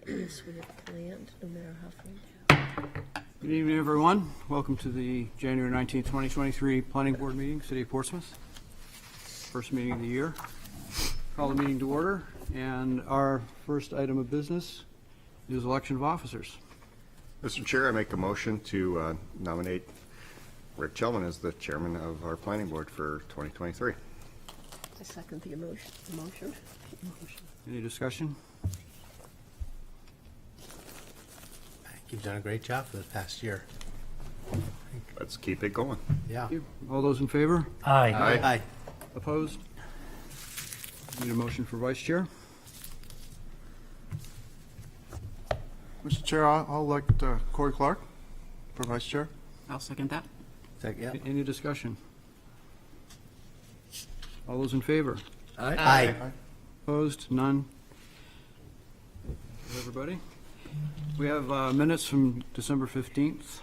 Yes, we have planned, no matter how far. Good evening, everyone. Welcome to the January 19th, 2023 Planning Board meeting, City of Portsmouth. First meeting of the year. Call the meeting to order, and our first item of business is election of officers. Mr. Chair, I make a motion to nominate Rick Chelman as the chairman of our planning board for 2023. I second the motion. Any discussion? I think you've done a great job for the past year. Let's keep it going. Yeah. All those in favor? Aye. Aye. Opposed? Need a motion for vice chair? Mr. Chair, I'll elect Corey Clark for vice chair. I'll second that. Yeah. Any discussion? All those in favor? Aye. Opposed? None? Everybody? We have minutes from December 15th.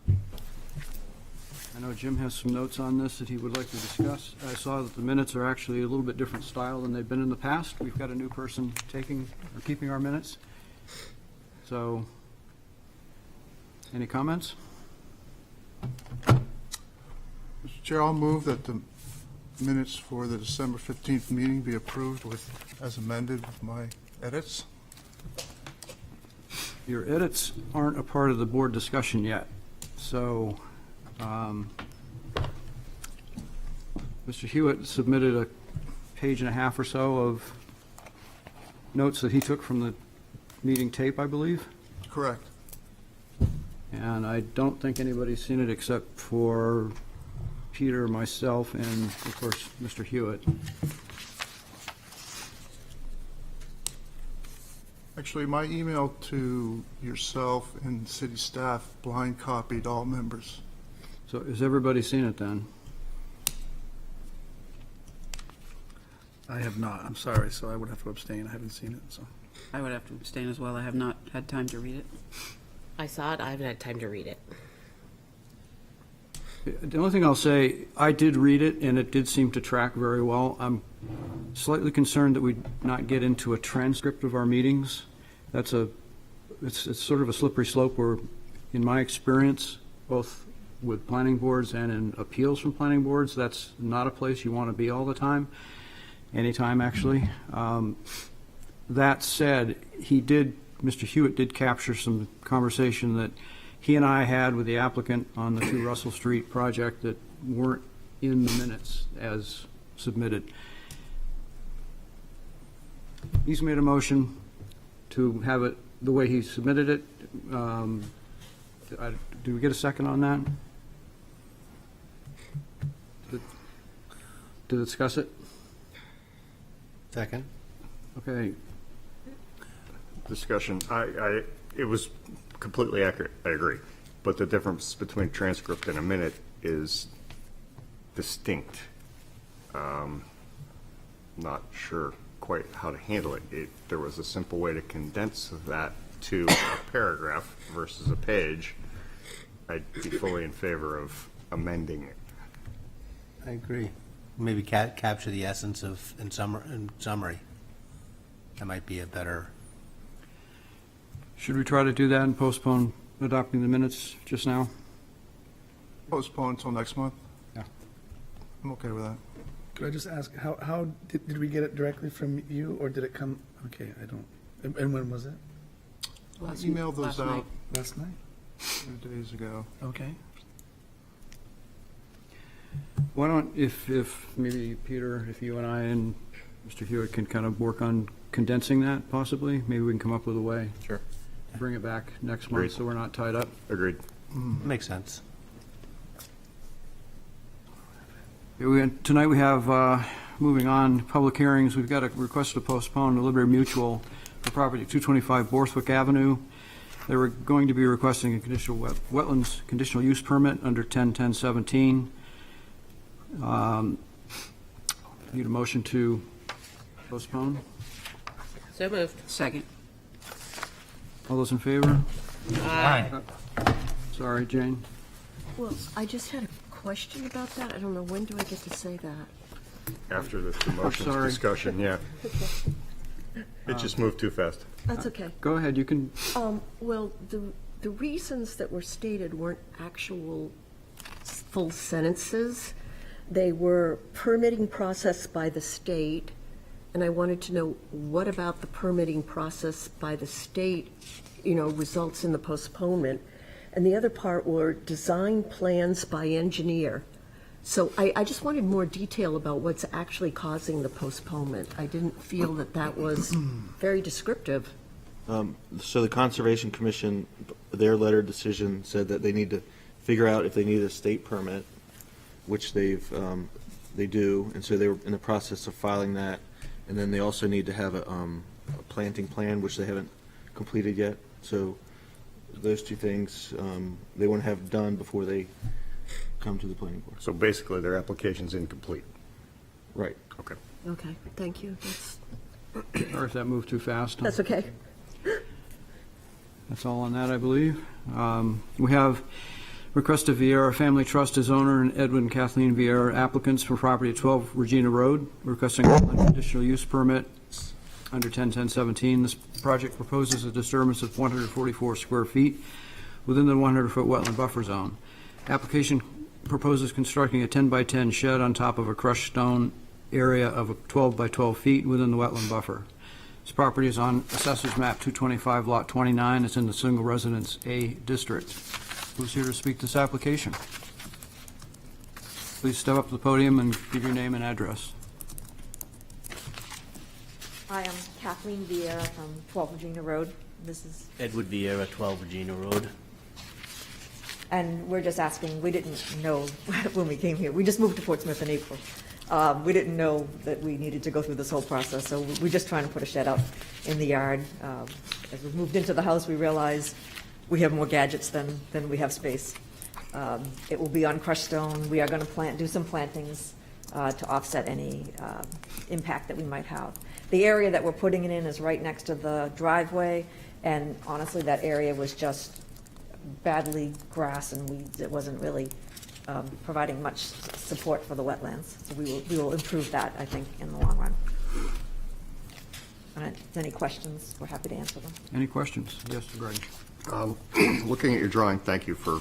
I know Jim has some notes on this that he would like to discuss. I saw that the minutes are actually a little bit different style than they've been in the past. We've got a new person keeping our minutes. So, any comments? Mr. Chair, I'll move that the minutes for the December 15th meeting be approved as amended with my edits. Your edits aren't a part of the board discussion yet, so Mr. Hewitt submitted a page and a half or so of notes that he took from the meeting tape, I believe, Correct. and I don't think anybody's seen it except for Peter, myself, and of course, Mr. Hewitt. Actually, my email to yourself and city staff blind copied all members. So has everybody seen it then? I have not, I'm sorry, so I would have to abstain, I haven't seen it, so. I would have to abstain as well. I have not had time to read it. I saw it, I haven't had time to read it. The only thing I'll say, I did read it, and it did seem to track very well. I'm slightly concerned that we not get into a transcript of our meetings. It's sort of a slippery slope where, in my experience, both with planning boards and in appeals from planning boards, that's not a place you want to be all the time, anytime actually. That said, Mr. Hewitt did capture some conversation that he and I had with the applicant on the 2 Russell Street project that weren't in the minutes as submitted. He's made a motion to have it the way he submitted it. Do we get a second on that? To discuss it? Second. Okay. Discussion. It was completely accurate. I agree. But the difference between transcript and a minute is distinct. Not sure quite how to handle it. There was a simple way to condense that to a paragraph versus a page. I'd be fully in favor of amending it. I agree. Maybe capture the essence of in summary. That might be a better. Should we try to do that and postpone adopting the minutes just now? Postpone until next month. Yeah. I'm okay with that. Could I just ask, how did we get it directly from you, or did it come, okay, I don't, and when was it? I emailed those last out night. Last night? 2 days ago. Okay. Why don't, if maybe Peter, if you and I and Mr. Hewitt can kind of work on condensing that possibly, maybe we can come up with a way. Sure. Bring it back next month Agreed. so we're not tied up. Agreed. Makes sense. Tonight we have, moving on, public hearings. We've got a request to postpone the Liberty Mutual for property at 225 Borthwick Avenue. They were going to be requesting a conditional wetlands conditional use permit under 10-10-17. Need a motion to postpone? So moved. Second. All those in favor? Aye. Sorry, Jane. Well, I just had a question about that. I don't know, when do I get to say that? After the two motions Sorry. discussion, yeah. It just moved too fast. That's okay. Go ahead, you can, Well, the reasons that were stated weren't actual full sentences. They were permitting process by the state, and I wanted to know what about the permitting process by the state, results in the postponement. And the other part were design plans by engineer. So I just wanted more detail about what's actually causing the postponement. I didn't feel that that was very descriptive. So the Conservation Commission, their letter decision said that they need to figure out if they need a state permit, which they do, and so they were in the process of filing that. And then they also need to have a planting plan, which they haven't completed yet. So those two things they want to have done before they come to the planning board. So basically, their application's incomplete. Right. Okay. Okay, thank you. or if that moved too fast. That's okay. That's all on that, I believe. We have request of Vieira Family Trust as owner and Edwin and Kathleen Vieira applicants for property at 12 Regina Road, requesting a conditional use permit under 10-10-17. This project proposes a disturbance of 144 square feet within the 100-foot wetland buffer zone. Application proposes constructing a 10-by-10 shed on top of a crushed stone area of 12 by 12 feet within the wetland buffer. This property is on Assessor's Map 225, Lot 29. It's in the Single Residence A District. Who's here to speak to this application? Please step up to the podium and give your name and address. Hi, I'm Kathleen Vieira from 12 Regina Road. This is, Edward Vieira, 12 Regina Road. and we're just asking, we didn't know when we came here. We just moved to Fort Smith in April. We didn't know that we needed to go through this whole process, so we're just trying to put a shed out in the yard. As we moved into the house, we realized we have more gadgets than we have space. It will be on crushed stone. We are going to do some plantings to offset any impact that we might have. The area that we're putting it in is right next to the driveway, and honestly, that area was just badly grass and weeds. It wasn't really providing much support for the wetlands. So we will improve that, I think, in the long run. And if there's any questions, we're happy to answer them. Any questions? Yes, Greg. Looking at your drawing, thank you for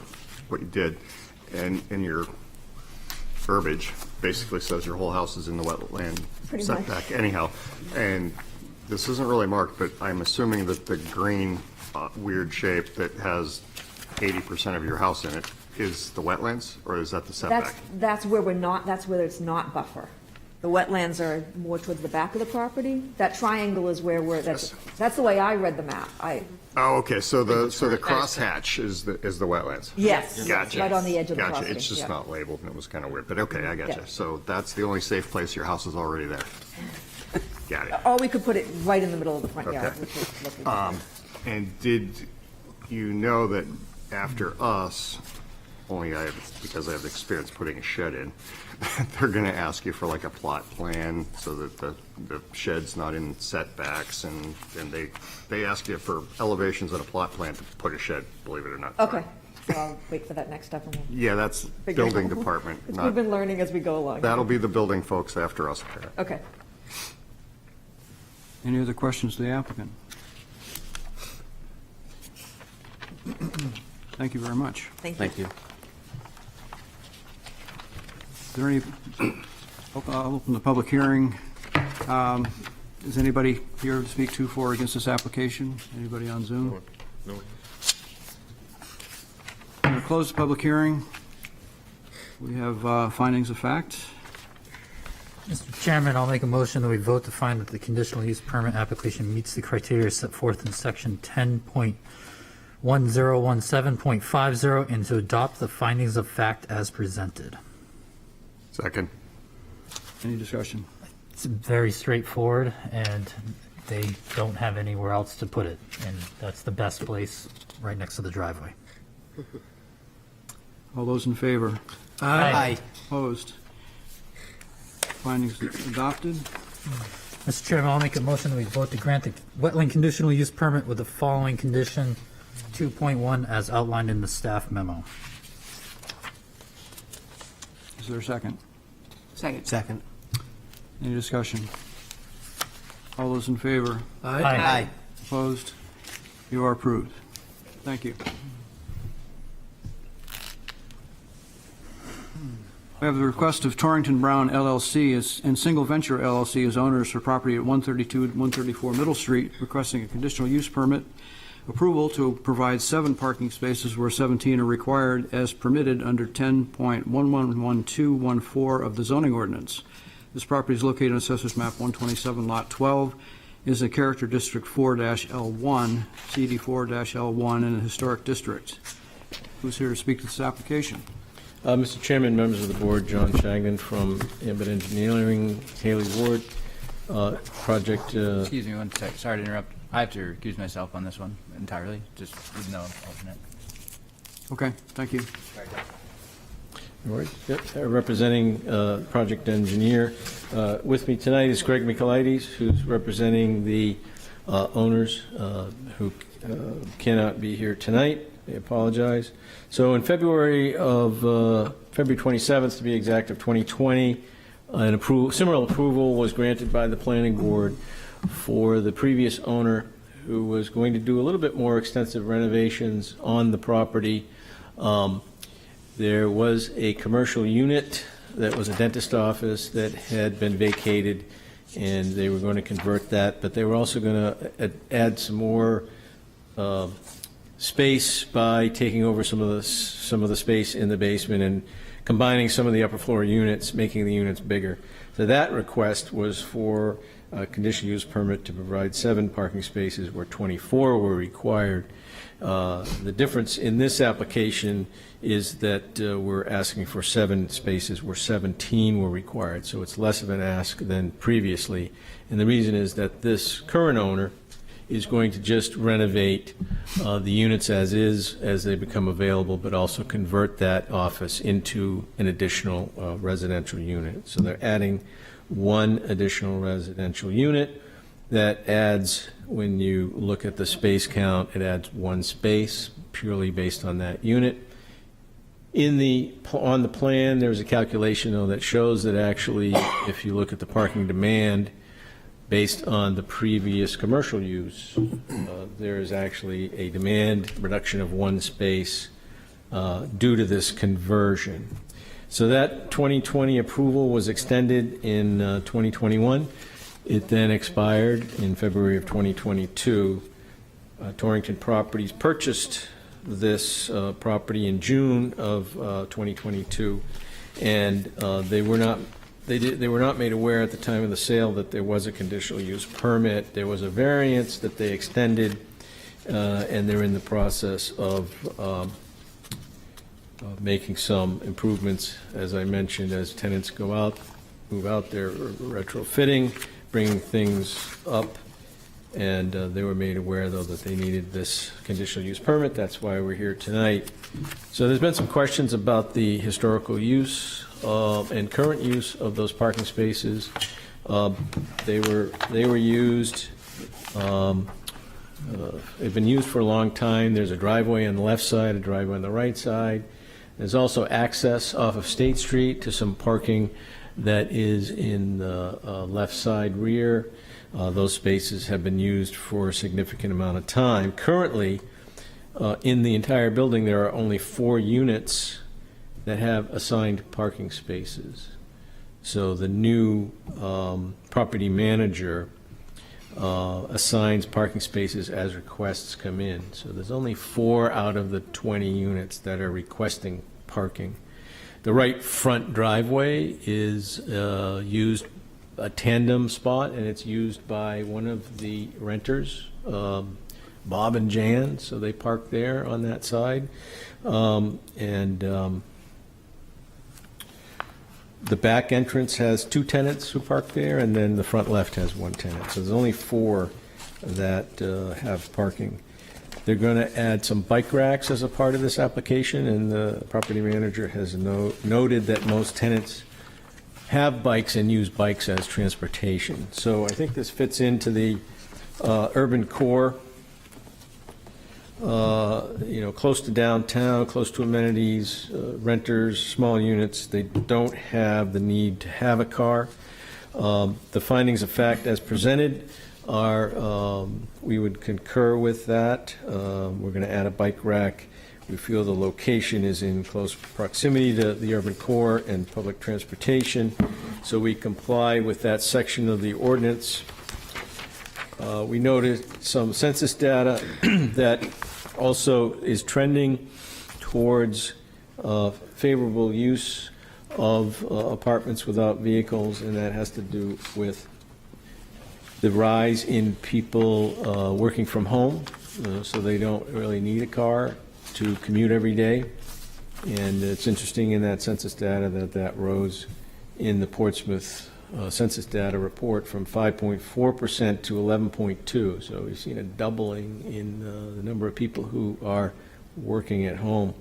what you did. And in your verbiage, basically says your whole house is in the wetland Pretty setback anyhow. And this isn't really marked, but I'm assuming that the green weird shape that has 80% of your house in it is the wetlands, or is that the setback? That's where we're not, that's where it's not buffer. The wetlands are more towards the back of the property. That triangle is where we're, that's the way I read the map. Oh, okay, so the crosshatch is the wetlands? Yes, Gotcha. right on the edge of the Gotcha. property. It's just yeah. not labeled, and it was kind of weird, but okay, I gotcha. Yeah. So that's the only safe place, your house is already there. Got it. Or we could put it right in the middle of the front yard, Okay. which is looking. And did you know that after us, because I have experience putting a shed in, they're gonna ask you for like a plot plan so that the shed's not in setbacks, and they ask you for elevations and a plot plan to put a shed, believe it or not. Okay, so I'll wait for that next step and we'll Yeah, that's figure it building out. department, We've not, been learning as we go along. that'll be the building folks after us. Okay. Any other questions to the applicant? Thank you very much. Thank you. Is there any, I'll open the public hearing. Is anybody here to speak to for or against this application? Anybody on Zoom? No. I'm going to close the public hearing. We have findings of fact. Mr. Chairman, I'll make a motion that we vote to find that the conditional use permit application meets the criteria set forth in section 10.1017.50 and to adopt the findings of fact as presented. Second. Any discussion? It's very straightforward, and they don't have anywhere else to put it, and that's the best place, right next to the driveway. All those in favor? Aye. Opposed? Findings adopted. Mr. Chairman, I'll make a motion that we vote to grant the wetland conditional use permit with the following condition 2.1 as outlined in the staff memo. Is there a second? Second. Second. Any discussion? All those in favor? Aye. Opposed? You are approved. Thank you. We have the request of Torrington Brown LLC and Single Venture LLC as owners for property at 132 and 134 Middle Street, requesting a conditional use permit approval to provide 7 parking spaces where 17 are required as permitted under 10.111214 of the zoning ordinance. This property is located on Assessors Map 127, Lot 12, is a Character District 4-L1, CD 4-L1 in a historic district. Who's here to speak to this application? Mr. Chairman, members of the board, John Shagnon from Ambit Engineering, Haley Ward, project. Excuse me one sec. Sorry to interrupt. I have to recuse myself on this one entirely, just even though I'm alternate. Okay, thank you. Representing project engineer. With me tonight is Greg Michaelides, who's representing the owners who cannot be here tonight. They apologize. So in February 27th, to be exact, of 2020, similar approval was granted by the planning board for the previous owner who was going to do a little bit more extensive renovations on the property. There was a commercial unit that was a dentist office that had been vacated, and they were going to convert that, but they were also going to add some more space by taking over some of the space in the basement and combining some of the upper floor units, making the units bigger. So that request was for a conditional use permit to provide 7 parking spaces where 24 were required. The difference in this application is that we're asking for 7 spaces where 17 were required, so it's less of an ask than previously. And the reason is that this current owner is going to just renovate the units as is, as they become available, but also convert that office into an additional residential unit. So they're adding 1 additional residential unit that adds, when you look at the space count, it adds 1 space purely based on that unit. On the plan, there's a calculation though that shows that actually, if you look at the parking demand based on the previous commercial use, there is actually a demand reduction of 1 space due to this conversion. So that 2020 approval was extended in 2021. It then expired in February of 2022. Torrington Properties purchased this property in June of 2022, and they were not made aware at the time of the sale that there was a conditional use permit. There was a variance that they extended, and they're in the process of making some improvements, as I mentioned, as tenants move out, they're retrofitting, bringing things up, and they were made aware, though, that they needed this conditional use permit. That's why we're here tonight. So there's been some questions about the historical use and current use of those parking spaces. They were used. They've been used for a long time. There's a driveway on the left side, a driveway on the right side. There's also access off of State Street to some parking that is in the left side rear. Those spaces have been used for a significant amount of time. Currently, in the entire building, there are only 4 units that have assigned parking spaces. So the new property manager assigns parking spaces as requests come in. So there's only 4 out of the 20 units that are requesting parking. The right front driveway is used a tandem spot, and it's used by one of the renters, Bob and Jan, so they park there on that side. The back entrance has 2 tenants who park there, and then the front left has 1 tenant. So there's only 4 that have parking. They're going to add some bike racks as a part of this application, and the property manager has noted that most tenants have bikes and use bikes as transportation. So I think this fits into the urban core, close to downtown, close to amenities, renters, small units. They don't have the need to have a car. The findings of fact as presented are, we would concur with that. We're going to add a bike rack. We feel the location is in close proximity to the urban core and public transportation, so we comply with that section of the ordinance. We noted some census data that also is trending towards favorable use of apartments without vehicles, and that has to do with the rise in people working from home, so they don't really need a car to commute every day. And it's interesting in that census data that rose in the Portsmouth census data report from 5.4% to 11.2%. So we've seen a doubling in the number of people who are working at home,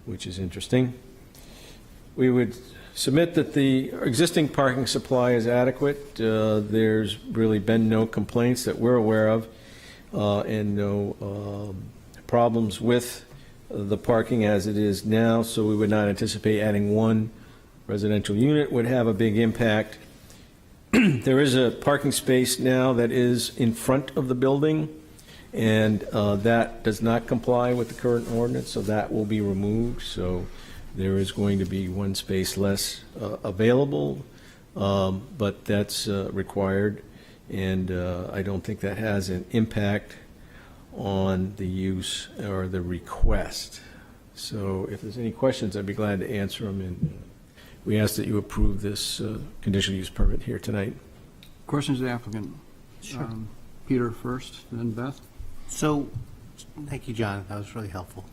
which is interesting. We would submit that the existing parking supply is adequate. There's really been no complaints that we're aware of, and no problems with the parking as it is now, so we would not anticipate adding one residential unit would have a big impact. There is a parking space now that is in front of the building, and that does not comply with the current ordinance, so that will be removed. So there is going to be one space less available, but that's required, and I don't think that has an impact on the use or the request. So if there's any questions, I'd be glad to answer them, and we ask that you approve this conditional use permit here tonight. Questions of the applicant? Sure. Peter first, then Beth. So, thank you, John. That was really helpful.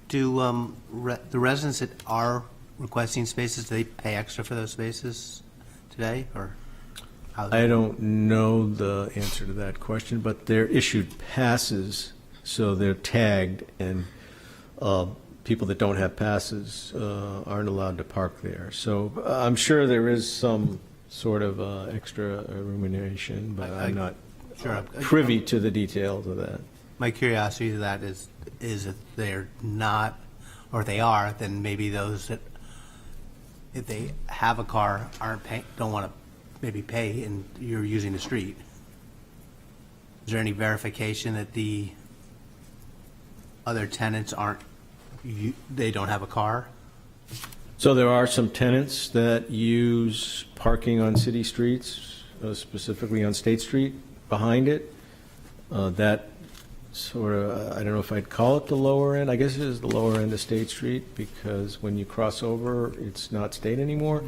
Do the residents that are requesting spaces, do they pay extra for those spaces today, or how? I don't know the answer to that question, but they're issued passes, so they're tagged, and people that don't have passes aren't allowed to park there. So I'm sure there is some sort of extra remuneration, but I'm not privy to the details of that. My curiosity to that is if they're not, or if they are, then maybe those that, if they have a car, aren't paying, don't want to maybe pay, and you're using the street. Is there any verification that the other tenants aren't, they don't have a car? So there are some tenants that use parking on city streets, specifically on State Street behind it. That sort of, I don't know if I'd call it the lower end. I guess it is the lower end of State Street, because when you cross over, it's not state anymore.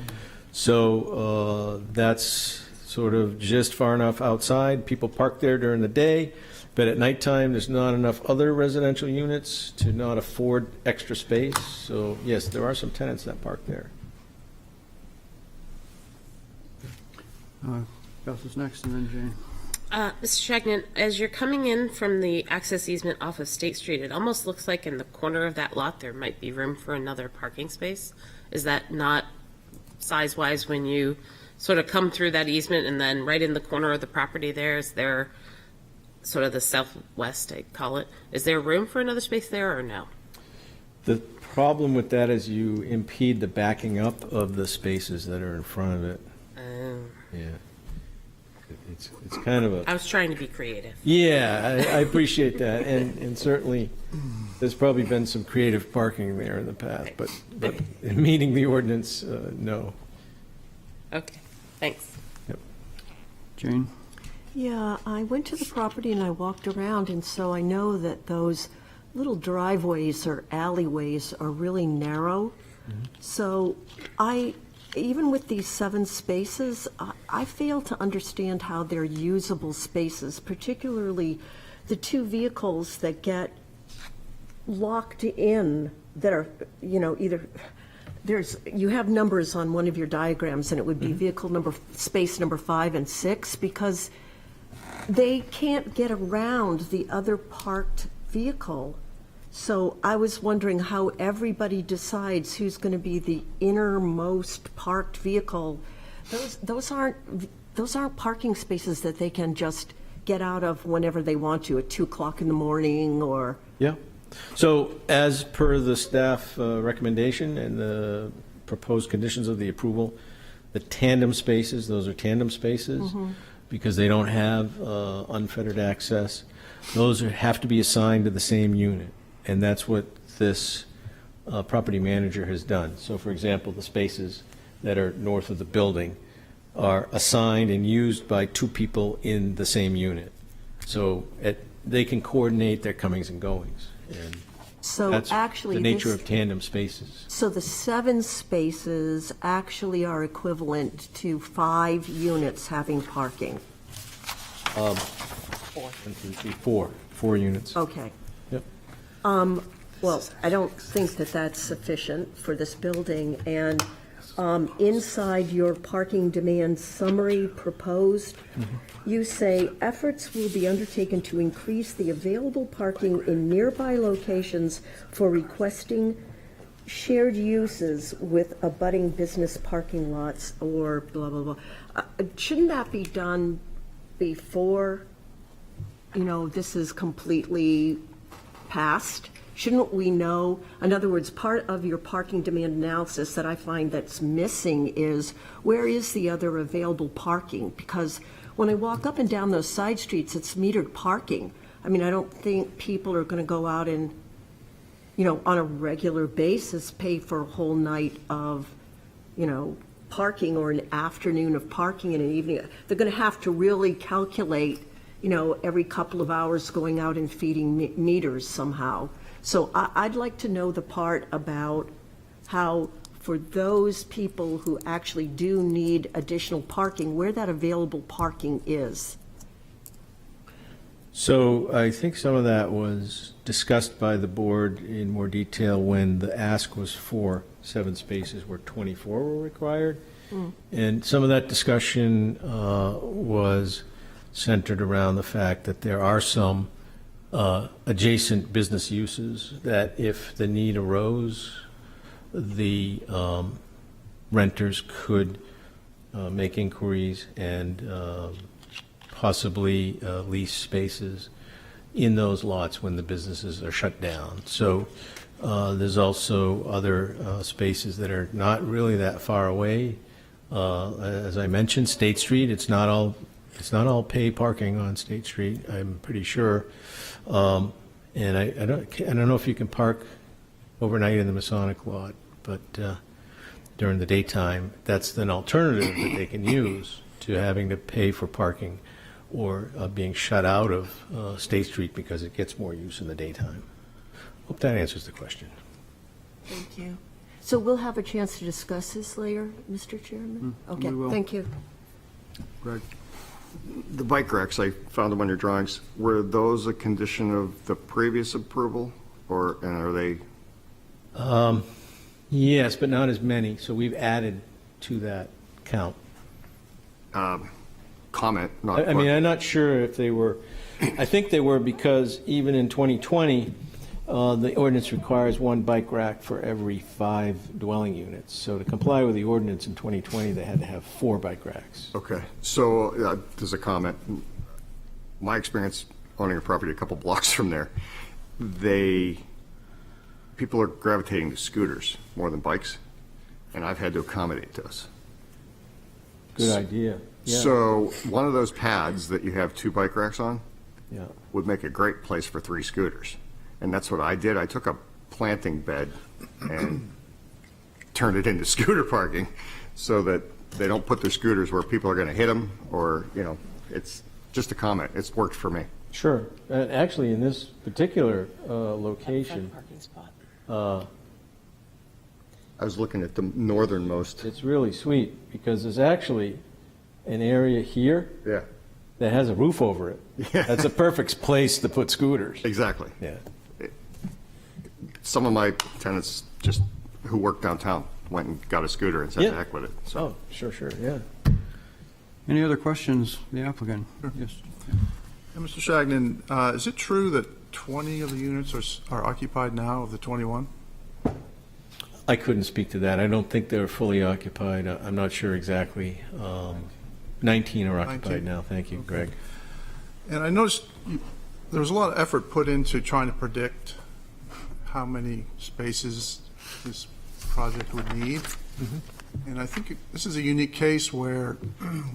So that's sort of just far enough outside. People park there during the day, but at nighttime, there's not enough other residential units to not afford extra space. So yes, there are some tenants that park there. Beth is next, and then Jane. Mr. Shagnon, as you're coming in from the access easement off of State Street, it almost looks like in the corner of that lot there might be room for another parking space. Is that not size-wise when you sort of come through that easement, and then right in the corner of the property there, is there sort of the southwest, I call it, is there room for another space there or no? The problem with that is you impede the backing up of the spaces that are in front of it. Yeah. It's kind of a... I was trying to be creative. Yeah, I appreciate that, and certainly there's probably been some creative parking there in the past, but in meeting the ordinance, no. Okay, thanks. Yep. Jane? Yeah, I went to the property and I walked around, and so I know that those little driveways or alleyways are really narrow. So even with these 7 spaces, I fail to understand how they're usable spaces, particularly the 2 vehicles that get locked in that are, either, you have numbers on one of your diagrams, and it would be space number 5 and 6, because they can't get around the other parked vehicle. So I was wondering how everybody decides who's going to be the innermost parked vehicle. Those aren't parking spaces that they can just get out of whenever they want to, at 2 o'clock in the morning or... Yeah. So as per the staff recommendation and the proposed conditions of the approval, The tandem spaces, those are tandem spaces, because they don't have unfettered access. Those have to be assigned to the same unit, and that's what this property manager has done. So, for example, the spaces that are north of the building are assigned and used by two people in the same unit. So they can coordinate their comings and goings, and So that's actually, the nature this- of tandem spaces. So the 7 spaces actually are equivalent to 5 units having parking. 1, 2, 3, 4. 4 units. Okay. Yep. Well, I don't think that that's sufficient for this building, and inside your parking demand summary proposed, you say, efforts will be undertaken to increase the available parking in nearby locations for requesting shared uses with abutting business parking lots or blah, blah, blah. Shouldn't that be done before, this is completely passed? Shouldn't we know, in other words, part of your parking demand analysis that I find that's missing is, where is the other available parking? Because when I walk up and down those side streets, it's metered parking. I mean, I don't think people are going to go out and, on a regular basis, pay for a whole night of, parking or an afternoon of parking and an evening. They're going to have to really calculate, every couple of hours going out and feeding meters somehow. So I'd like to know the part about how, for those people who actually do need additional parking, where that available parking is. So I think some of that was discussed by the board in more detail when the ask was for 7 spaces where 24 were required. And some of that discussion was centered around the fact that there are some adjacent business uses that if the need arose, the renters could make inquiries and possibly lease spaces in those lots when the businesses are shut down. So there's also other spaces that are not really that far away. As I mentioned, State Street, it's not all pay parking on State Street, I'm pretty sure. And I don't know if you can park overnight in the Masonic lot, but during the daytime, that's an alternative that they can use to having to pay for parking or being shut out of State Street because it gets more use in the daytime. Hope that answers the question. Thank you. So we'll have a chance to discuss this later, Mr. Chairman? Okay, we will. thank you. Greg? The bike racks, I found them on your drawings. Were those a condition of the previous approval, and are they? Yes, but not as many, so we've added to that count. Comment, not. I mean, I'm not sure if they were, I think they were because even in 2020, the ordinance requires 1 bike rack for every 5 dwelling units. So to comply with the ordinance in 2020, they had to have 4 bike racks. Okay, so there's a comment. My experience owning a property a couple blocks from there, people are gravitating to scooters more than bikes, and I've had to accommodate those. Good idea. Yeah. So one of those pads that you have 2 bike racks on Yeah. would make a great place for 3 scooters. And that's what I did. I took a planting bed and turned it into scooter parking so that they don't put their scooters where people are going to hit them or, it's just a comment. It's worked for me. Sure. Actually, in this particular location, Parking spot. I was looking at the northernmost. it's really sweet because there's actually an area here Yeah, that has a roof over it. Yeah. That's a perfect place to put scooters. exactly. Yeah. Some of my tenants just who work downtown went and got a scooter and said, Yeah. heck with it. So Oh, sure, yeah. Any other questions, the applicant? Yes. And Mr. Shagnon, is it true that 20 of the units are occupied now of the 21? I couldn't speak to that. I don't think they're fully occupied. I'm not sure exactly. 19 are occupied 19. now. Thank you, Greg. And I noticed there was a lot of effort put into trying to predict how many spaces this project would need. And I think this is a unique case where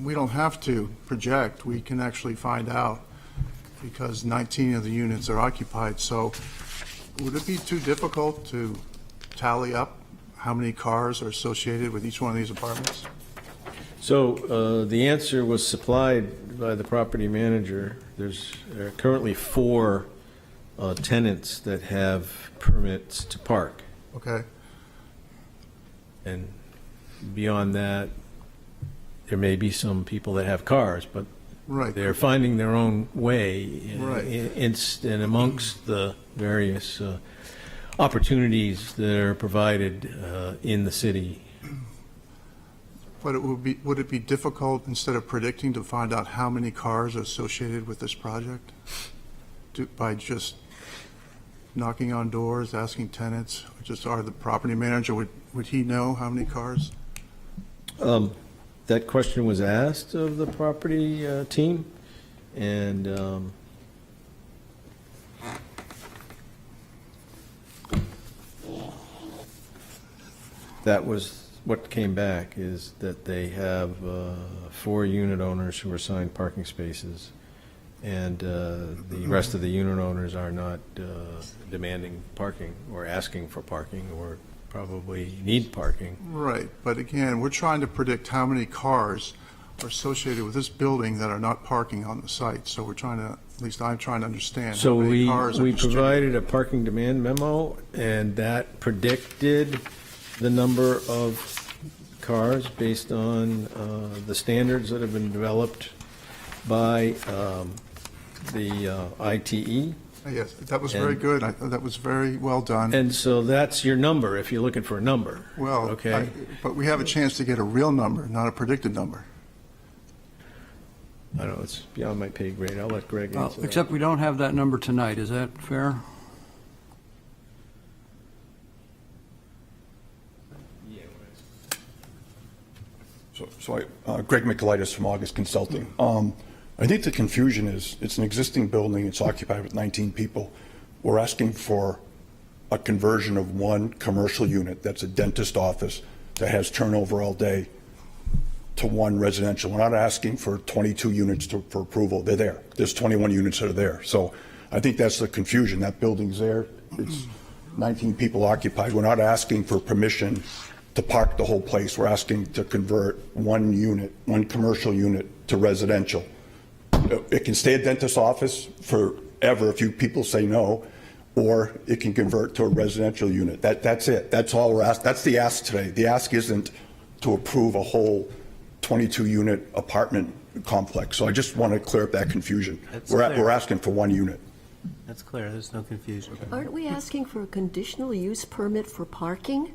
we don't have to project, we can actually find out, because 19 of the units are occupied. So would it be too difficult to tally up how many cars are associated with each one of these apartments? So the answer was supplied by the property manager. There's currently 4 tenants that have permits to park. Okay, And beyond that, there may be some people that have cars, but right. they're finding their own way Right. in amongst the various opportunities that are provided in the city. But would it be difficult, instead of predicting, to find out how many cars are associated with this project? By just knocking on doors, asking tenants, or the property manager, would he know how many cars? That question was asked of the property team, and that was what came back, is that they have 4 unit owners who are assigned parking spaces, and the rest of the unit owners are not demanding parking or asking for parking or probably need parking. Right, but again, we're trying to predict how many cars are associated with this building that are not parking on the site. So we're trying to, at least I'm trying to understand how So many cars are we distributed. provided a parking demand memo, and that predicted the number of cars based on the standards that have been developed by the ITE. Yes, that was very good. I thought that was very well done. And so that's your number, if you're looking for a number. Well, Okay. but we have a chance to get a real number, not a predicted number. I don't know, it's beyond my pay grade. I'll let Greg answer that. Except we don't have that number tonight. Is that fair? Greg Michaelitis from August Consulting. I think the confusion is, it's an existing building, it's occupied with 19 people. We're asking for a conversion of one commercial unit, that's a dentist office that has turnover all day, to one residential. We're not asking for 22 units for approval. They're there. There's 21 units that are there. So I think that's the confusion. That building's there. It's 19 people occupied. We're not asking for permission to park the whole place. We're asking to convert one unit, one commercial unit, to residential. It can stay a dentist's office forever if you people say no, or it can convert to a residential unit. That's it. That's all we're asking. That's the ask today. The ask isn't to approve a whole 22-unit apartment complex. So I just want to clear up that confusion. We're asking for one unit. That's clear, there's no confusion. Aren't we asking for a conditional use permit for parking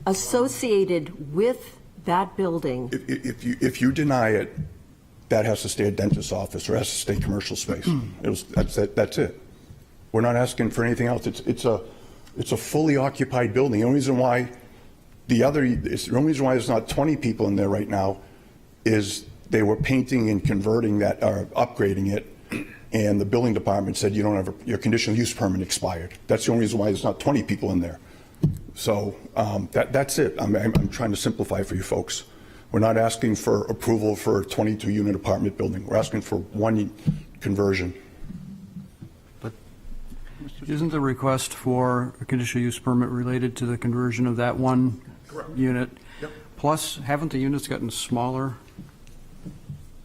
associated with that building? If you deny it, that has to stay a dentist's office or has to stay commercial space. That's it. We're not asking for anything else. It's a fully occupied building. The only reason why there's not 20 people in there right now is they were painting and converting that, or upgrading it, and the building department said you don't have your conditional use permit expired. That's the only reason why there's not 20 people in there. So that's it. I'm trying to simplify for you folks. We're not asking for approval for a 22-unit apartment building. We're asking for one conversion. Isn't the request for a conditional use permit related to the conversion of that one unit? Yep. Plus, haven't the units gotten smaller?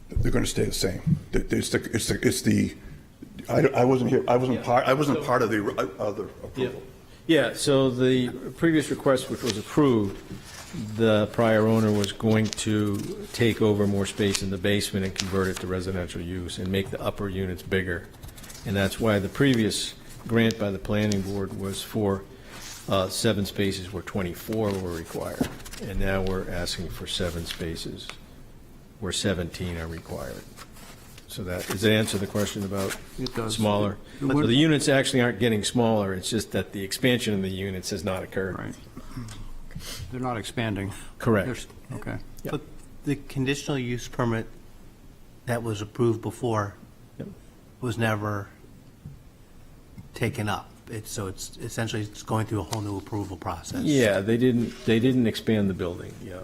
They're going to stay the same. I wasn't here. I wasn't part of the other approval. Yeah, so the previous request, which was approved, the prior owner was going to take over more space in the basement and convert it to residential use and make the upper units bigger. And that's why the previous grant by the planning board was for 7 spaces where 24 were required. And now we're asking for 7 spaces where 17 are required. So does that answer the question about It does. smaller? It So would- the units actually aren't getting smaller, it's just that the expansion of the units has not occurred. Right. They're not expanding. Correct. Okay. But the conditional use permit that was approved before Yep. was never taken up. it's essentially, it's going through a whole new approval process. Yeah, they didn't expand the building, yeah.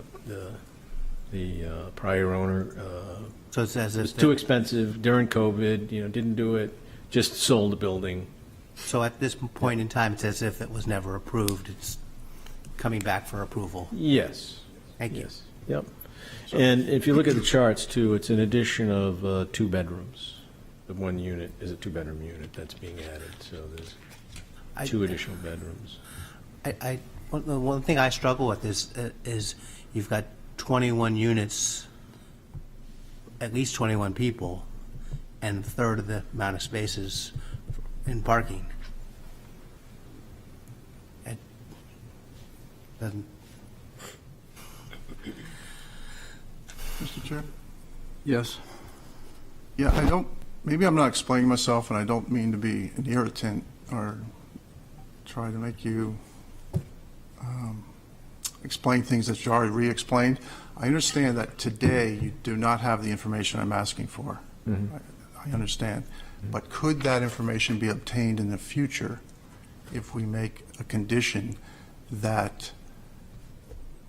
The prior owner, So it's as it was if, too expensive during COVID, didn't do it, just sold the building. so at this point in time, it's as if it was never approved. It's coming back for approval. Yes. Thank you. Yes, yep. And if you look at the charts too, it's an addition of 2 bedrooms. The one unit is a 2-bedroom unit that's being added, so there's 2 additional bedrooms. One thing I struggle with is you've got 21 units, at least 21 people, and a third of the amount of spaces in parking. It doesn't. Mr. Chair? Yes. Yeah, maybe I'm not explaining myself, and I don't mean to be an irritant or try to make you explain things that you already re-explained. I understand that today you do not have the information I'm asking for. I understand. But could that information be obtained in the future if we make a condition that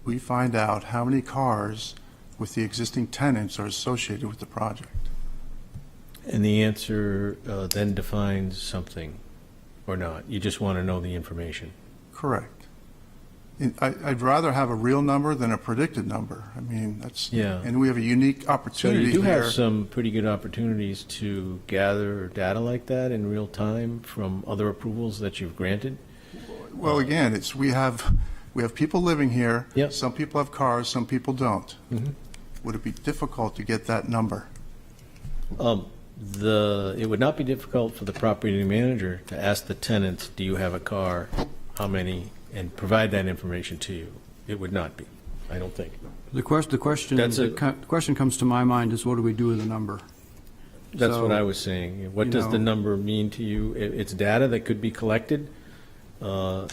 we find out how many cars with the existing tenants are associated with the project? And the answer then defines something or not? You just want to know the information? Correct. I'd rather have a real number than a predicted number. I mean, that's, Yeah. and we have a unique So opportunity you do here. have some pretty good opportunities to gather data like that in real time from other approvals that you've granted? Well, again, we have people living here. Yep. Some people have cars, some people don't. Mhm. Would it be difficult to get that number? It would not be difficult for the property manager to ask the tenants, do you have a car, how many, and provide that information to you. It would not be, I don't think. The question comes to my mind is, what do we do with the number? That's So, what I was saying. What you does the know- number mean to you? It's data that could be collected, As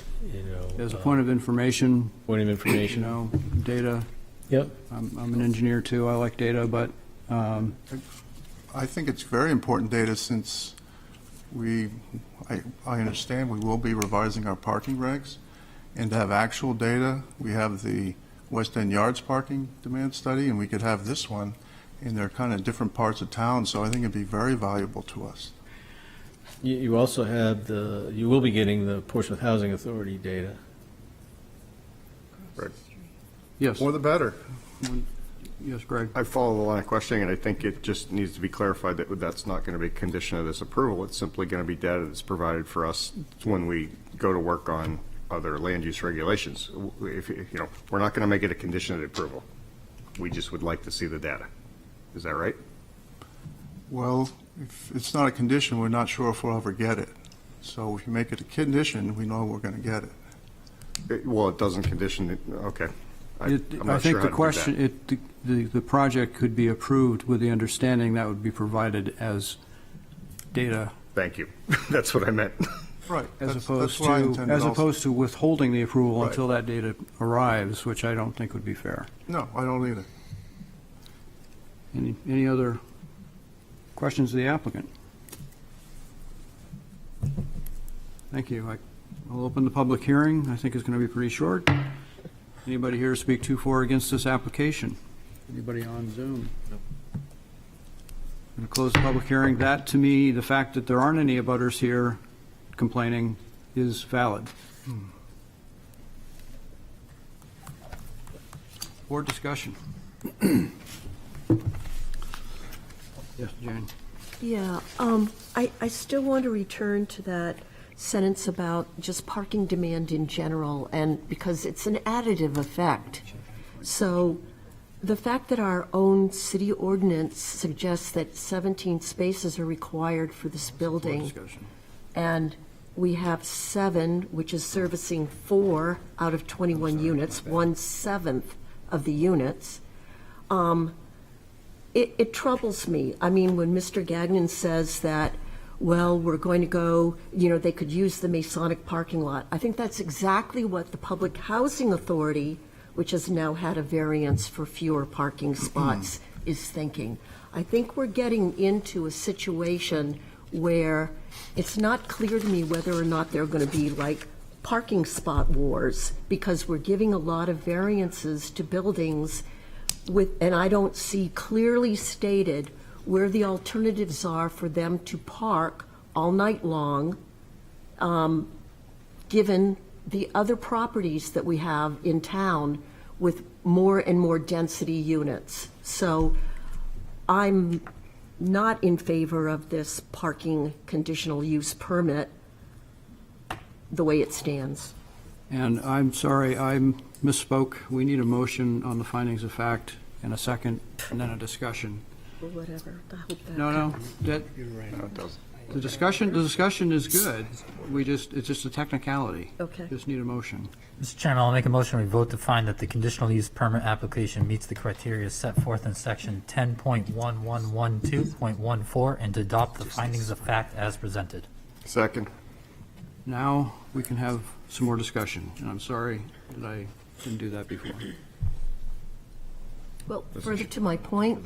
a point of information, point of information. Data. Yep. I'm an engineer too, I like data, but I think it's very important data since I understand we will be revising our parking regs, and to have actual data, we have the West End Yards parking demand study, and we could have this one, and they're kind of different parts of town, so I think it'd be very valuable to us. You also have you will be getting the Portsmouth Housing Authority data. Right. yes. More the better. Yes, Greg. I follow the line of questioning, and I think it just needs to be clarified that that's not going to be a condition of this approval. It's simply going to be data that's provided for us when we go to work on other land use regulations. If, we're not going to make it a condition of the approval. We just would like to see the data. Is that right? Well, if it's not a condition, we're not sure if we'll ever get it. So if you make it a condition, we know we're going to get it. Well, it doesn't condition it, okay. I'm I not think sure the how to question, the project could be approved with the understanding that would be provided as data. Thank you. That's what I meant. Right. As That's opposed what I to, intended as also. opposed to withholding the approval Right. until that data arrives, which I don't think would be fair. No, I don't either. Any other questions of the applicant? Thank you. I'll open the public hearing. I think it's going to be pretty short. Anybody here to speak to for or against this application? Anybody on Zoom? I'm going to close the public hearing. That, to me, the fact that there aren't any abutters here complaining is valid. Board discussion. Yes, Jane. Yeah, I still want to return to that sentence about just parking demand in general, and because it's an additive effect. So the fact that our own city ordinance suggests that 17 spaces are required for this building, Discussion. and we have 7, which is servicing 4 out of 21 units, 1/7 of the units, it troubles me. I mean, when Mr. Gagnon says that, well, we're going to go, they could use the Masonic parking lot. I think that's exactly what the Public Housing Authority, which has now had a variance for fewer parking spots, is thinking. I think we're getting into a situation where it's not clear to me whether or not there are going to be like parking spot wars, because we're giving a lot of variances to buildings with, and I don't see clearly stated where the alternatives are for them to park all night long, given the other properties that we have in town with more and more density units. So I'm not in favor of this parking conditional use permit the way it stands. And I'm sorry, I misspoke. We need a motion on the findings of fact and a second, and then a discussion. Or whatever. I hope that. No, that, No, it doesn't. the discussion is good. It's just a technicality. Okay. Just need a motion. Mr. Chairman, I'll make a motion we vote to find that the conditional use permit application meets the criteria set forth in section 10.1112.14 and to adopt the findings of fact as presented. Second. Now, we can have some more discussion, and I'm sorry that I didn't do that before. Well, further to my point,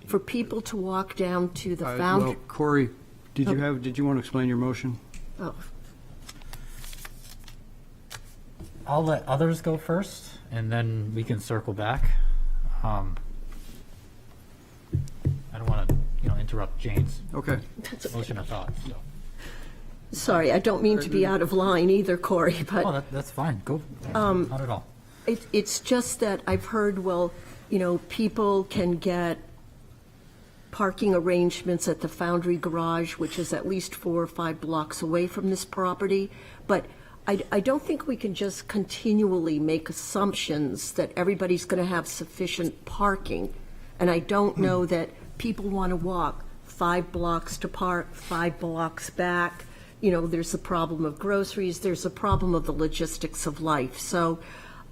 for people to walk down to the Well, foundry. Corey, did you want to explain your motion? Oh, I'll let others go first, and then we can circle back. I don't want to, interrupt Jane's Okay. motion of thought. So. sorry, I don't mean to be out of line either, Corey, but. Oh, that's fine. Go. Not at all. It's just that I've heard, well, people can get parking arrangements at the Foundry Garage, which is at least 4 or 5 blocks away from this property. But I don't think we can just continually make assumptions that everybody's going to have sufficient parking. And I don't know that people want to walk 5 blocks to park, 5 blocks back. There's a problem of groceries, there's a problem of the logistics of life. So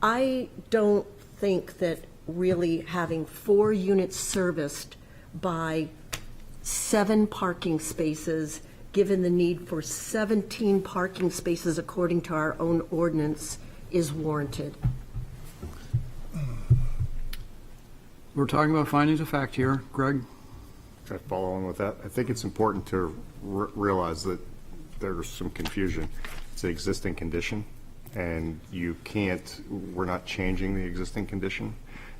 I don't think that really having 4 units serviced by 7 parking spaces, given the need for 17 parking spaces according to our own ordinance, is warranted. We're talking about findings of fact here. Greg? Can I follow on with that? I think it's important to realize that there's some confusion. It's an existing condition, and we're not changing the existing condition.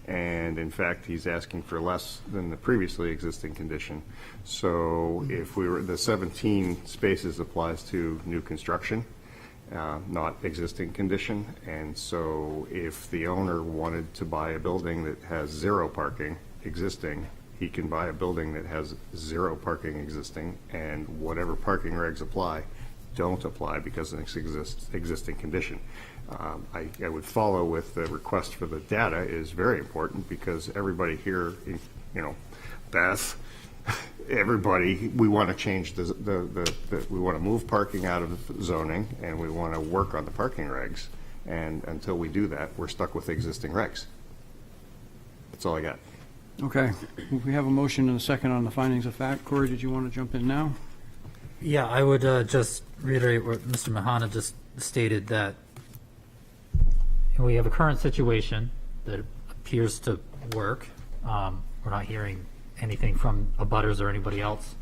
And in fact, he's asking for less than the previously existing condition. So if the 17 spaces applies to new construction, not existing condition. And so if the owner wanted to buy a building that has 0 parking existing, he can buy a building that has 0 parking existing, and whatever parking regs apply don't apply because it's existing condition. I would follow with the request for the data is very important, because everybody here, Beth, everybody, we want to change we want to move parking out of zoning, and we want to work on the parking regs. And until we do that, we're stuck with existing regs. That's all I got. Okay. We have a motion and a second on the findings of fact. Corey, did you want to jump in now? Yeah, I would just reiterate what Mr. Mahana just stated, that we have a current situation that appears to work. We're not hearing anything from abutters or anybody else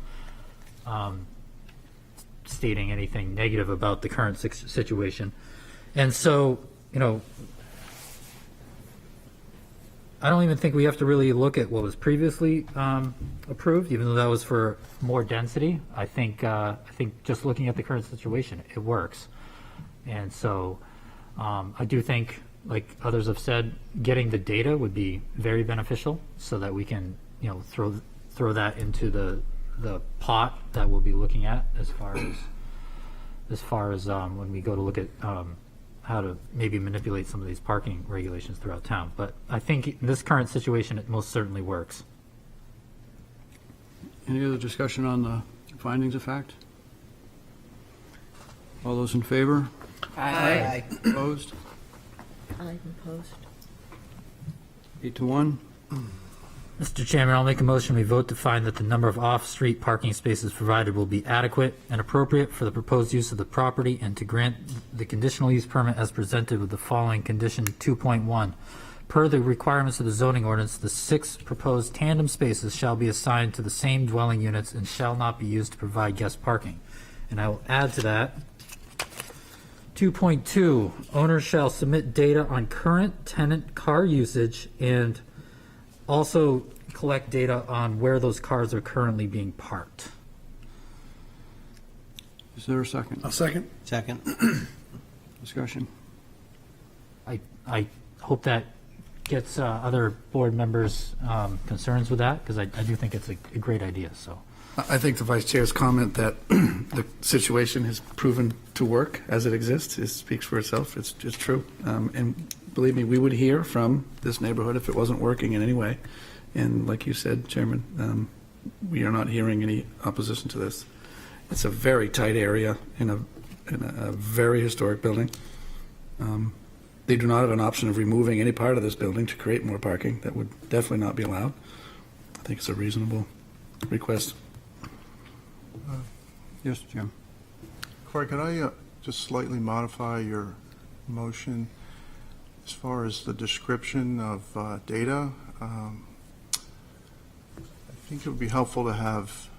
stating anything negative about the current situation. And so, I don't even think we have to really look at what was previously approved, even though that was for more density. I think just looking at the current situation, it works. And so I do think, like others have said, getting the data would be very beneficial, so that we can, throw that into the pot that we'll be looking at as far as when we go to look at how to maybe manipulate some of these parking regulations throughout town. But I think in this current situation, it most certainly works. Any other discussion on the findings of fact? All those in favor? Aye. Opposed? I'm opposed. 8-1. Mr. Chairman, I'll make a motion we vote to find that the number of off-street parking spaces provided will be adequate and appropriate for the proposed use of the property, and to grant the conditional use permit as presented with the following condition 2.1. Per the requirements of the zoning ordinance, the 6 proposed tandem spaces shall be assigned to the same dwelling units and shall not be used to provide guest parking. And I will add to that, 2.2, owners shall submit data on current tenant car usage and also collect data on where those cars are currently being parked. Is there a second? I'll second. Second. Discussion? I hope that gets other board members' concerns with that, because I do think it's a great idea, so. I think the vice chair's comment that the situation has proven to work as it exists, it speaks for itself. It's true. And believe me, we would hear from this neighborhood if it wasn't working in any way. And like you said, Chairman, we are not hearing any opposition to this. It's a very tight area in a very historic building. They do not have an option of removing any part of this building to create more parking. That would definitely not be allowed. I think it's a reasonable request. Yes, Jim? Corey, could I just slightly modify your motion as far as the description of data? I think it would be helpful to have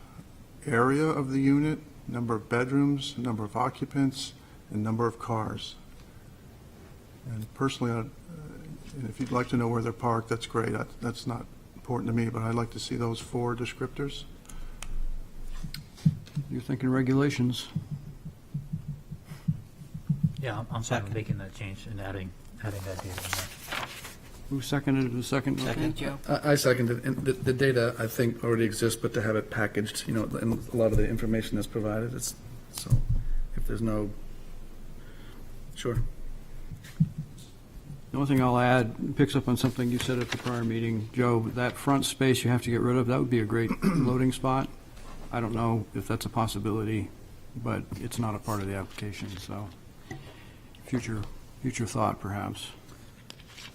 area of the unit, number of bedrooms, number of occupants, and number of cars. And personally, and if you'd like to know where they're parked, that's great. That's not important to me, but I'd like to see those 4 descriptors. You're thinking regulations. Yeah, I'm fine with making that change and adding that data in there. Who seconded the second? Second, Joe. I seconded, and the data, I think, already exists, but to have it packaged, and a lot of the information that's provided, so if there's no, sure. The only thing I'll add picks up on something you said at the prior meeting, Joe. That front space you have to get rid of, that would be a great loading spot. I don't know if that's a possibility, but it's not a part of the application, so future thought, perhaps.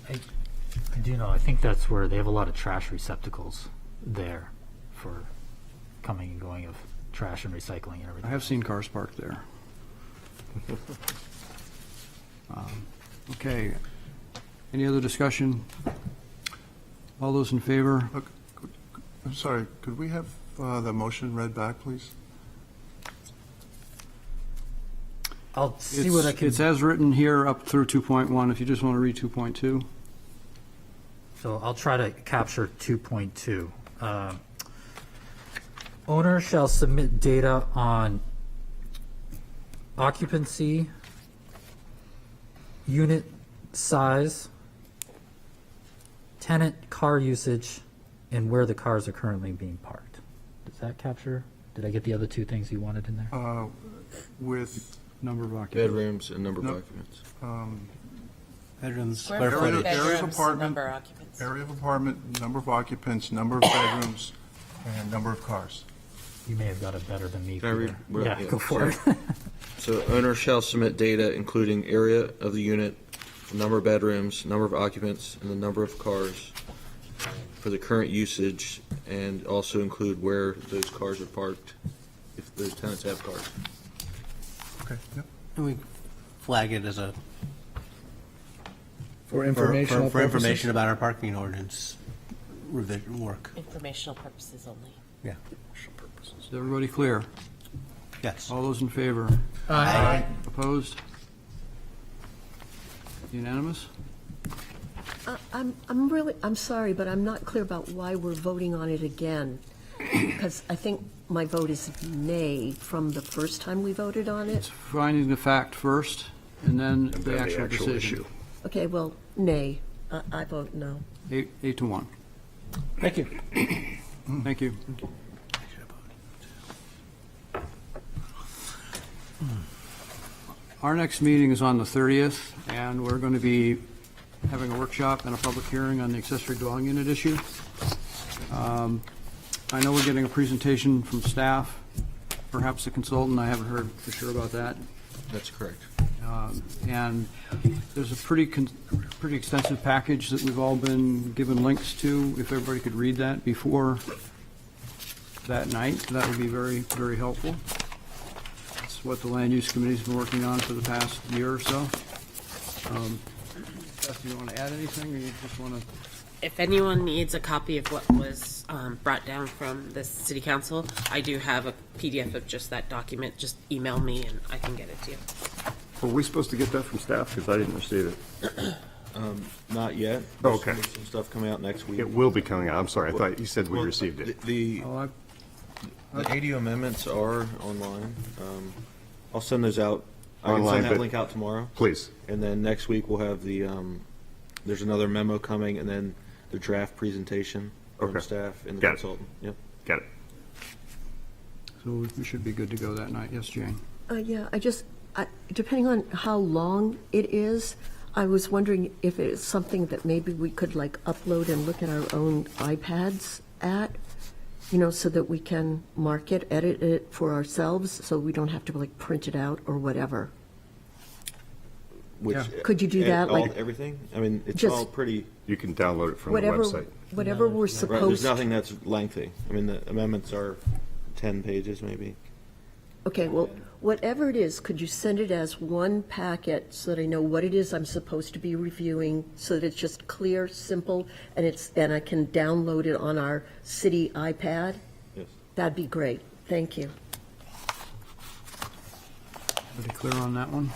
I do know, I think that's where they have a lot of trash receptacles there for coming and going of trash and recycling and I everything. have seen cars parked there. Okay. Any other discussion? All those in favor? I'm sorry, could we have the motion read back, please? I'll see what I can. It's as written here up through 2.1, if you just want to read 2.2. So I'll try to capture 2.2. Owner shall submit data on occupancy, unit size, tenant car usage, and where the cars are currently being parked. Does that capture? Did I get the other 2 things you wanted in there? With Number of occupants. Bedrooms and number of No. occupants. Bedrooms, Square square footage. footage. area of Bedrooms, apartment, number of occupants. area of apartment, number of occupants, number of bedrooms, and number of cars. You may have got it better than me. Can I read Peter. what- Yeah, yeah, go for it. So owner shall submit data including area of the unit, number of bedrooms, number of occupants, and the number of cars for the current usage, and also include where those cars are parked, if those tenants have cars. Okay, yep. And we flag it as a, For informational for purposes. information about our parking ordinance revision work. Informational purposes only. Yeah. Is everybody clear? Yes. All those in favor? Aye. Opposed? Unanimous? I'm sorry, but I'm not clear about why we're voting on it again. Because I think my vote is nay from the first time we voted on It's it. finding the fact first, and then the actual decision. issue. Okay, well, nay. I vote no. 8 to 1. Thank you. Thank you. Our next meeting is on the 30th, and we're going to be having a workshop and a public hearing on the accessory dwelling unit issue. I know we're getting a presentation from staff, perhaps a consultant. I haven't heard for sure about that. That's correct. And there's a pretty extensive package that we've all been given links to. If everybody could read that before that night, that would be very, very helpful. That's what the Land Use Committee's been working on for the past year or so. Beth, do you want to add anything, or you just want to? If anyone needs a copy of what was brought down from the city council, I do have a PDF of just that document. Just email me and I can get it to you. Were we supposed to get that from staff? Because I didn't receive it. Not yet. Oh, okay. There's some stuff coming out next week. It will be coming out. I'm sorry. I thought you said we Well, received it. The Oh, ADU amendments are online. I'll send those out. I can Online, send that but- link out tomorrow. Please. And then next week we'll have the, there's another memo coming, and then the draft presentation from Okay. staff and the Got it. consultant. Yep. Got it. So we should be good to go that night. Yes, Jane? Yeah, depending on how long it is, I was wondering if it's something that maybe we could like upload and look at our own iPads at, so that we can mark it, edit it for ourselves, so we don't have to like print it out or whatever. Which, Yeah. Could you do that, like- everything? I mean, it's Just- all pretty, You can download it from the Whatever, website. whatever we're right, there's supposed. nothing that's lengthy. I mean, the amendments are 10 pages maybe. Okay, well, whatever it is, could you send it as one packet so that I know what it is I'm supposed to be reviewing, so that it's just clear, simple, and I can download it on our city iPad? Yes. That'd be great. Thank you. Everybody clear on that one?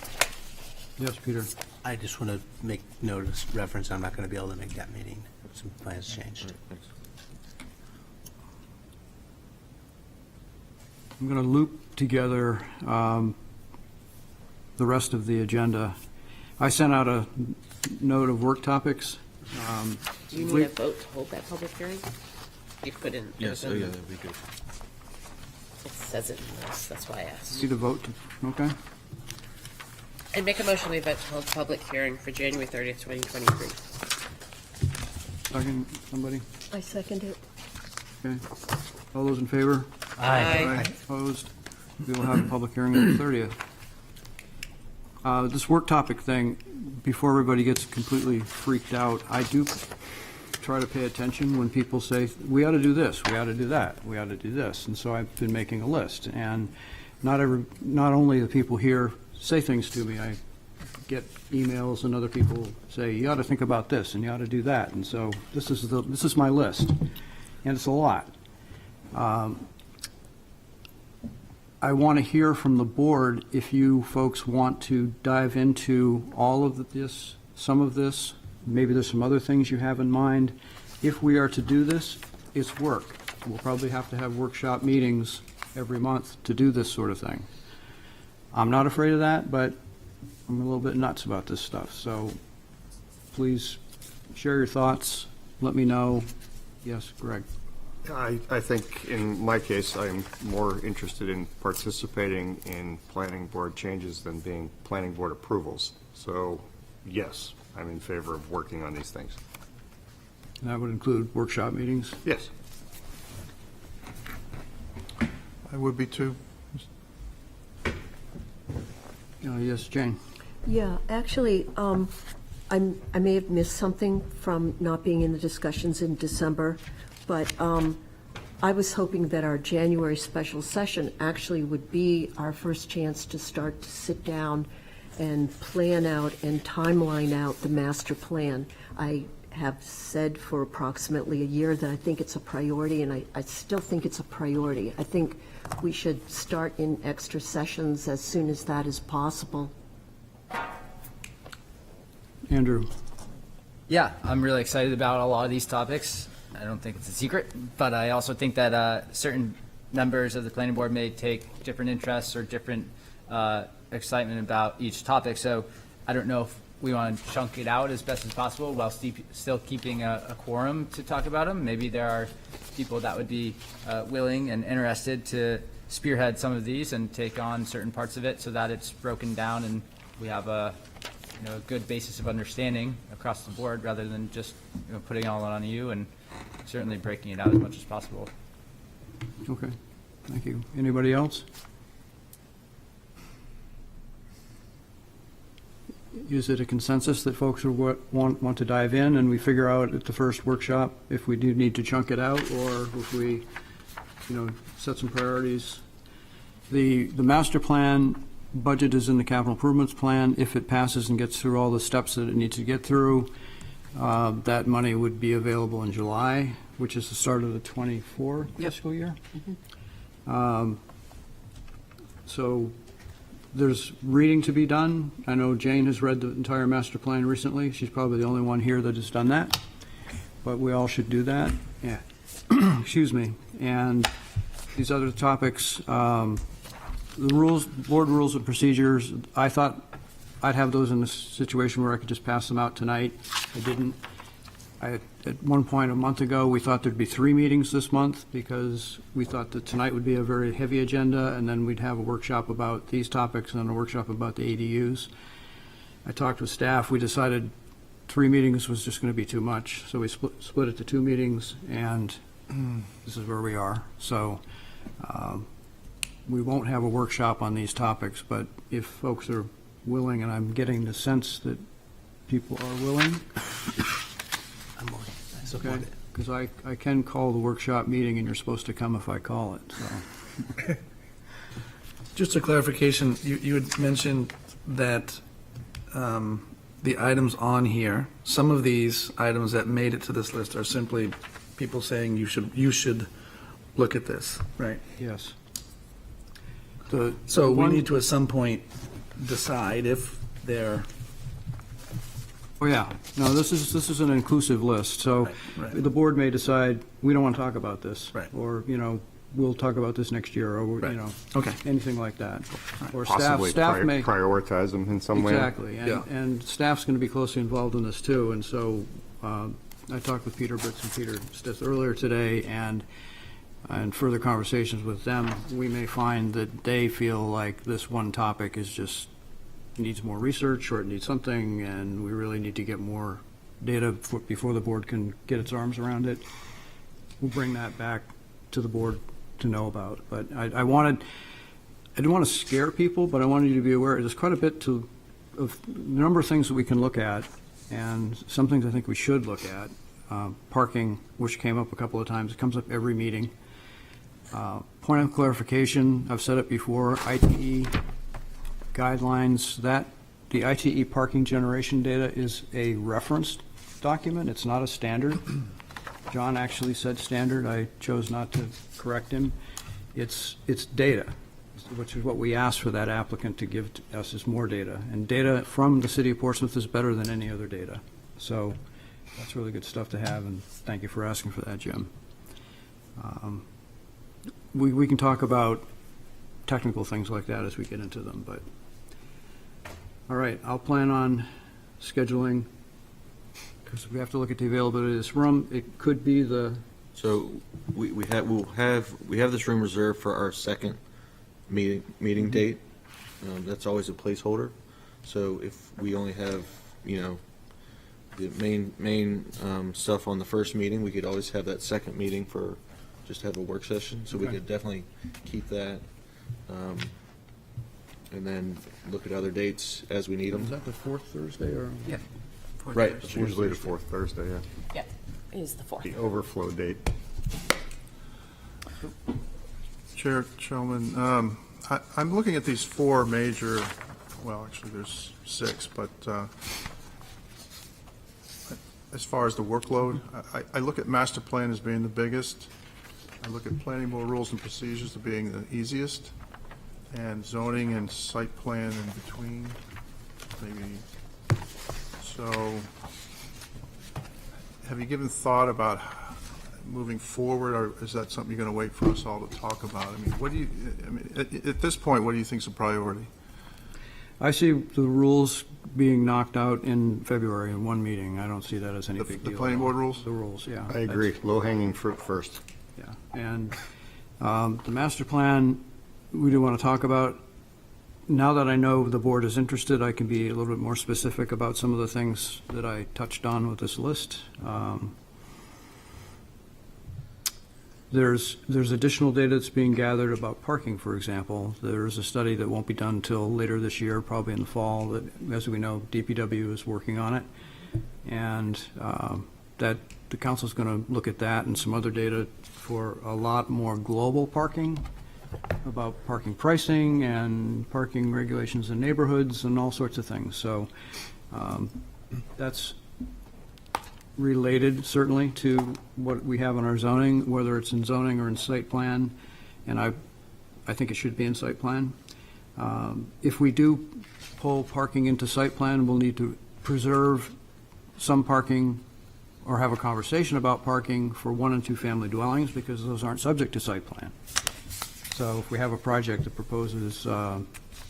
Yes, Peter? I just want to make note of reference, I'm not going to be able to make that meeting. Some plans changed. Thanks. I'm going to loop together the rest of the agenda. I sent out a note of work topics. Do you need a vote to hold that public hearing? You put in. Yes, oh yeah, that'd be good. It says it in this, that's why I asked. See the vote? Okay. And make a motion we vote to hold public hearing for January 30th, 2023. Second, somebody? I second it. Okay. All those in favor? Aye. Opposed? We will have a public hearing on the 30th. This work topic thing, before everybody gets completely freaked out, I do try to pay attention when people say, we ought to do this, we ought to do that, we ought to do this. And so I've been making a list. And not only the people here say things to me, I get emails and other people say, you ought to think about this and you ought to do that. And so this is my list. And it's a lot. I want to hear from the board if you folks want to dive into all of this, some of this. Maybe there's some other things you have in mind. If we are to do this, it's work. We'll probably have to have workshop meetings every month to do this sort of thing. I'm not afraid of that, but I'm a little bit nuts about this stuff. So please share your thoughts. Let me know. Yes, Greg. I think in my case, I'm more interested in participating in planning board changes than being planning board approvals. So, yes, I'm in favor of working on these things. And that would include workshop meetings. Yes. I would be too. Yes, Jane. Yeah, actually, I may have missed something from not being in the discussions in December, but I was hoping that our January special session actually would be our first chance to start to sit down and plan out and timeline out the master plan. I have said for approximately a year that I think it's a priority, and I still think it's a priority. I think we should start in extra sessions as soon as that is possible. Andrew. Yeah, I'm really excited about a lot of these topics. I don't think it's a secret, but I also think that certain members of the planning board may take different interests or different excitement about each topic. So I don't know if we want to chunk it out as best as possible while still keeping a quorum to talk about them. Maybe there are people that would be willing and interested to spearhead some of these and take on certain parts of it so that it's broken down and we have a good basis of understanding across the board rather than just putting it all on you, and certainly breaking it out as much as possible. Okay, thank you. Anybody else? Is it a consensus that folks want to dive in and we figure out at the first workshop if we do need to chunk it out, or if we, set some priorities? The master plan budget is in the capital improvements plan. If it passes and gets through all the steps that it needs to get through, that money would be available in July, which is the start of the 24 fiscal year. So there's reading to be done. I know Jane has read the entire master plan recently. She's probably the only one here that has done that, but we all should do that. Yeah. Excuse me. And these other topics, the rules, board rules and procedures, I thought I'd have those in a situation where I could just pass them out tonight. I didn't. At one point a month ago, we thought there'd be 3 meetings this month because we thought that tonight would be a very heavy agenda, and then we'd have a workshop about these topics and then a workshop about the ADUs. I talked with staff. We decided 3 meetings was just going to be too much, so we split it to 2 meetings, and this is where we are. So we won't have a workshop on these topics, but if folks are willing, and I'm getting the sense that people are willing, okay, because I can call the workshop meeting, and you're supposed to come if I call it, so. Just a clarification, you had mentioned that the items on here, some of these items that made it to this list are simply people saying you should look at this, right? Yes. So we need to at some point decide if they're. Oh, yeah. No, this is an inclusive list, so Right. the board may decide, we don't want to talk about this. Right. Or, we'll talk about this next year, or, Right. Okay. anything like that. Or Possibly staff may. prioritize them in some way. Exactly, Yeah. and staff's going to be closely involved in this too, and so I talked with Peter Britz and Peter Stith earlier today, and further conversations with them, we may find that they feel like this one topic is just needs more research, or it needs something, and we really need to get more data before the board can get its arms around it. We'll bring that back to the board to know about, but I didn't want to scare people, but I wanted you to be aware, there's quite a bit of the number of things that we can look at, and some things I think we should look at. Parking, which came up a couple of times, it comes up every meeting. Point of clarification, I've said it before, ITE guidelines, that the ITE parking generation data is a reference document, it's not a standard. John actually said standard, I chose not to correct him. It's data, which is what we asked for that applicant to give to us, is more data. And data from the city of Portsmouth is better than any other data. So that's really good stuff to have, and thank you for asking for that, Jim. We can talk about technical things like that as we get into them, but, all right, I'll plan on scheduling, because we have to look at the availability of this room. It could be So we have this room reserved for our second meeting date. That's always a placeholder. So if we only have, the main stuff on the first meeting, we could always have that second meeting for just have a work session. So we Okay. could definitely keep that, and then look at other dates as we need them. Is that the fourth Thursday, or? Yeah. Right. It's usually the fourth Thursday, yeah. Yeah, it is the 4th. The overflow date. Chairman, I'm looking at these 4 major, well, actually, there's 6, but as far as the workload, I look at master plan as being the biggest. I look at planning board rules and procedures as being the easiest, and zoning and site plan in between, maybe. So, have you given thought about moving forward, or is that something you're going to wait for us all to talk about? At this point, what do you think is a priority? I see the rules being knocked out in February in one meeting. I don't see that as any big The deal. planning at all. board rules? The rules, yeah. I agree. Low-hanging fruit first. Yeah, and the master plan, we do want to talk about. Now that I know the board is interested, I can be a little bit more specific about some of the things that I touched on with this list. There's additional data that's being gathered about parking, for example. There's a study that won't be done until later this year, probably in the fall, that, as we know, DPW is working on it. And that the council's going to look at that and some other data for a lot more global parking about parking pricing and parking regulations in neighborhoods and all sorts of things. So that's related certainly to what we have in our zoning, whether it's in zoning or in site plan, and I think it should be in site plan. If we do pull parking into site plan, we'll need to preserve some parking or have a conversation about parking for 1 and 2 family dwellings, because those aren't subject to site plan. So if we have a project that proposes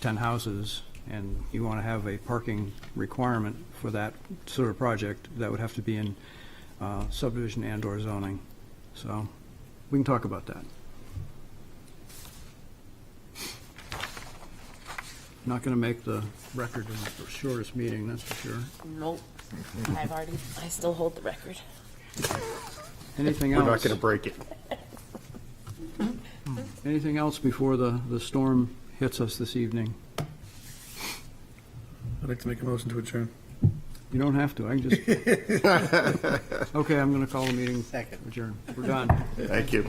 10 houses and you want to have a parking requirement for that sort of project, that would have to be in subdivision and/or zoning. So we can talk about that. Not going to make the record in the shortest meeting, that's for sure. Nope. I still hold the record. Anything We're else? not going to break it. Anything else before the storm hits us this evening? I'd like to make a motion to adjourn. You don't have to, I can just. Okay, I'm going to call the meeting adjourned. We're done. Thank you.